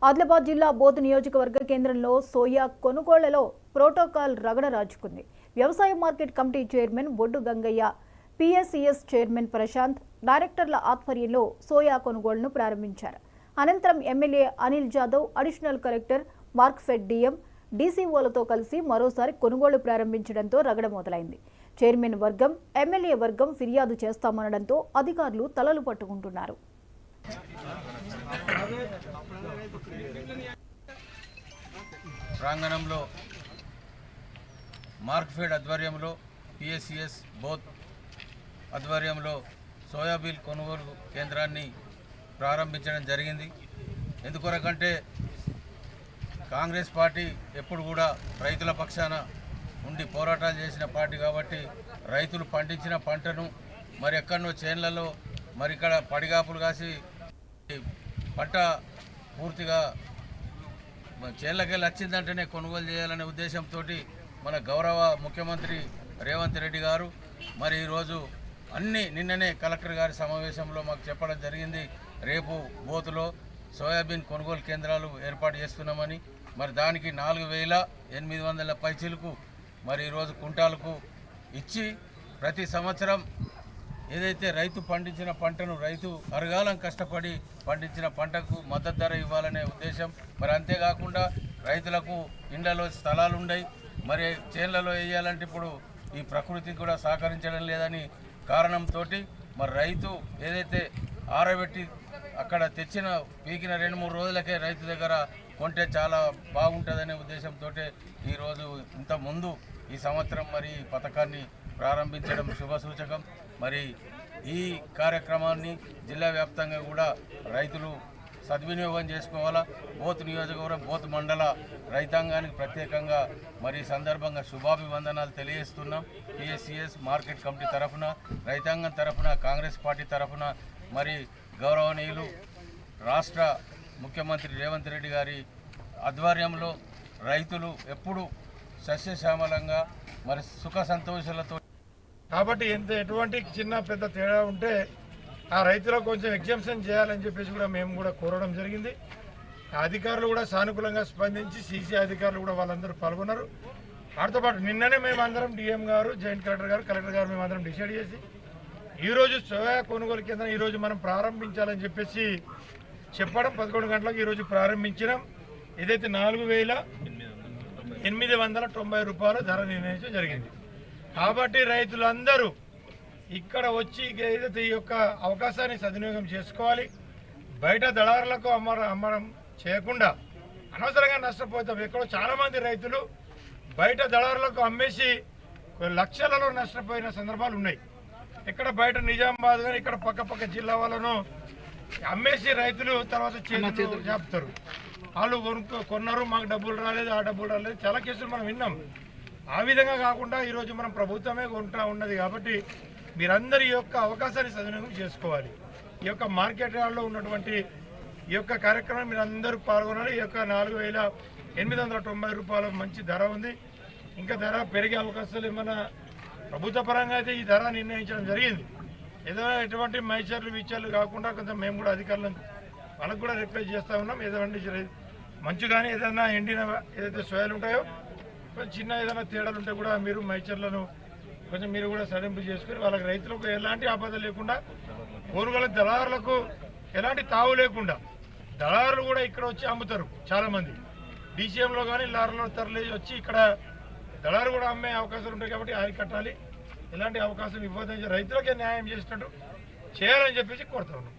ఆదిలాబాద్ జిల్లా బోధ్ నియోజకవర్గ కేంద్రంలో సోయా కొనుగోళ్లలో ప్రోటోకాల్ రగడ రాజుకుంది. వ్యవసాయ market committee chairman Boddu Gangaiah, PSCS chairman Prashant, డైరెక్టర్ల ఆధ్వర్యంలో సోయా కొనుగోళ్లను ప్రారంభించారు. అనంతరం MLA Anil Jadhav, additional collector Markfed DM, డీసీఓలతో కలిసి మరోసారి కొనుగోళ్లు ప్రారంభించడంతో రగడ మొదలైంది. చైర్మన్ వర్గం, ఎమ్మెల్యే వర్గం ఫిర్యాదు చేస్తామనడంతో అధికారులు తలలు పట్టుకుంటున్నారు. ప్రాంగణంలో మార్క్ఫెడ్ ఆధ్వర్యంలో పిఎస్సిఎస్ బోత్ ఆధ్వర్యంలో సోయాబీన్ కొనుగోలు కేంద్రాన్ని ప్రారంభించడం జరిగింది. ఎందుకొరకంటే కాంగ్రెస్ పార్టీ ఎప్పుడు కూడా రైతుల పక్షాన ఉండి పోరాటాలు చేసిన పార్టీ కాబట్టి రైతులు పండించిన పంటను మరి ఎక్కడనో చేన్లలో మరి ఇక్కడ పడిగాపులు కాసి పంట పూర్తిగా చేన్లకెళ్ళి వచ్చిందంటేనే కొనుగోలు చేయాలనే ఉద్దేశంతో మన గౌరవ ముఖ్యమంత్రి రేవంత్ రెడ్డి గారు మరి ఈరోజు నిన్ననే కలెక్టర్ గారి సమావేశంలో మాకు చెప్పడం జరిగింది. రేపు బోతులో సోయాబీన్ కొనుగోలు కేంద్రాలు ఏర్పాటు చేస్తున్నామని, మరి దానికి 4,800 పైచీలకు మరి ఈరోజు కుంటాలకు ఇచ్చి ప్రతి సంవత్సరం ఏదైతే రైతు పండించిన పంటను రైతు అరగాలం కష్టపడి పండించిన పంటకు మద్దతు ధర ఇవ్వాలనే ఉద్దేశం. మరి అంతేకాకుండా రైతులకు ఇండ్లలో స్థలాలు ఉన్నాయి, మరి చేన్లలో వేయాలంటే ఇప్పుడు ఈ ప్రకృతి కూడా సహకరించడం లేదని కారణంతో మరి రైతు ఏదైతే ఆరబెట్టి అక్కడ తెచ్చిన పీకిన 2-3 రోజులకే రైతు దగ్గర కొంటే చాలా బాగుంటుందనే ఉద్దేశంతో ఈరోజు ఇంత ముందు ఈ సంవత్సరం మరి ఈ పథకాన్ని ప్రారంభించడం శుభసూచకం. మరి ఈ కార్యక్రమాన్ని జిల్లా వ్యాప్తంగా కూడా రైతులు సద్వినియోగం చేసుకోవాలా. బోత్ నియోజకవర్గం, బోత్ మండల రైతాంగానికి ప్రత్యేకంగా మరి సందర్భంగా శుభాభివందనాలు తెలియజేస్తున్నాం. పిఎస్సిఎస్ మార్కెట్ కమిటీ తరఫున, రైతాంగం తరఫున, కాంగ్రెస్ పార్టీ తరఫున మరి గౌరవనీయులు రాష్ట్ర ముఖ్యమంత్రి రేవంత్ రెడ్డి గారి ఆధ్వర్యంలో రైతులు ఎప్పుడు సస్యశ్యామలంగా మరి సుఖ సంతోషాలతో కాబట్టి ఎటువంటి చిన్న పెద్ద తేడా ఉంటే ఆ రైతులకు కొంచెం ఎగ్జామ్షన్ చేయాలని చెప్పేసి కూడా మేము కూడా కోరడం జరిగింది. అధికారులు కూడా సానుకూలంగా స్పందించి సీసీ అధికారులు కూడా వాళ్ళందరూ పాల్గొన్నారు. వాటితో పాటు నిన్ననే మేమందరం డిఎం గారు, జాయింట్ కలెక్టర్ గారు, కలెక్టర్ గారు మేమందరం డిసైడ్ చేసి ఈరోజు సోయా కొనుగోలు కేంద్రం ఈరోజు మనం ప్రారంభించాలని చెప్పేసి చెప్పడం 11 గంటలకు ఈరోజు ప్రారంభించినాం. ఏదైతే 4,890 రూపాయలు ధర నిర్ణయించడం జరిగింది. కాబట్టి రైతులందరూ ఇక్కడ వచ్చి ఏదైతే ఈ యొక్క అవకాశాన్ని సద్వినియోగం చేసుకోవాలి. బయట దళారులకు అమ్మడం చేయకుండా అనవసరంగా నష్టపోతాం. ఎక్కడో చాలామంది రైతులు బయట దళారులకు అమ్మేసి లక్షలలో నష్టపోయిన సందర్భాలు ఉన్నాయి. ఇక్కడ బయట నిజామాబాద్ కానీ ఇక్కడ పక్క జిల్లా వాళ్ళను అమ్మేసి రైతులు తర్వాత చేతులు చెప్తారు. వాళ్ళు కొన్నారు, మాకు డబ్బులు రాలేదు, ఆ డబ్బులు రాలేదు, చాలా కేసులు మనం విన్నాం. ఆ విధంగా కాకుండా ఈరోజు మనం ప్రభుత్వమే కొంటా ఉన్నది కాబట్టి మీరందరి ఈ యొక్క అవకాశాన్ని సద్వినియోగం చేసుకోవాలి. ఈ యొక్క మార్కెట్ యార్డ్లో ఉన్నటువంటి ఈ యొక్క కార్యక్రమం మీరందరూ పాల్గొనాలి. ఈ యొక్క 4,890 రూపాయల మంచి ధర ఉంది. ఇంకా ధర పెరిగే అవకాశాలు ఏమైనా ప్రభుత్వ పరంగా అయితే ఈ ధర నిర్ణయించడం జరిగింది. ఏదైనా ఎటువంటి మైచర్లు విచర్లు కాకుండా కొంచెం మేము కూడా అధికారులను వాళ్ళకు కూడా రిక్వెస్ట్ చేస్తూ ఉన్నాం. ఏదంటే మంచు కానీ ఏదైనా ఎండిన ఏదైతే సోయాలు ఉంటాయో చిన్న ఏదైనా తేడాలు ఉంటే కూడా మీరు మైచర్లను కొంచెం మీరు కూడా సడలింపు చేసుకుని వాళ్ళకి రైతులకు ఎలాంటి ఆపద లేకుండా, కొనుగోలు దళారులకు ఎలాంటి తావు లేకుండా, దళారులు కూడా ఇక్కడ వచ్చి అమ్ముతారు చాలామంది. డీసీఎంలో కానీ లారీలో తరలి వచ్చి ఇక్కడ దళారు కూడా అమ్మే అవకాశాలు ఉంటాయి. కాబట్టి అరికట్టాలి, ఎలాంటి అవకాశం ఇవ్వదని రైతులకే న్యాయం చేసినట్టు చేయాలని చెప్పేసి కోరుతా ఉన్నాం.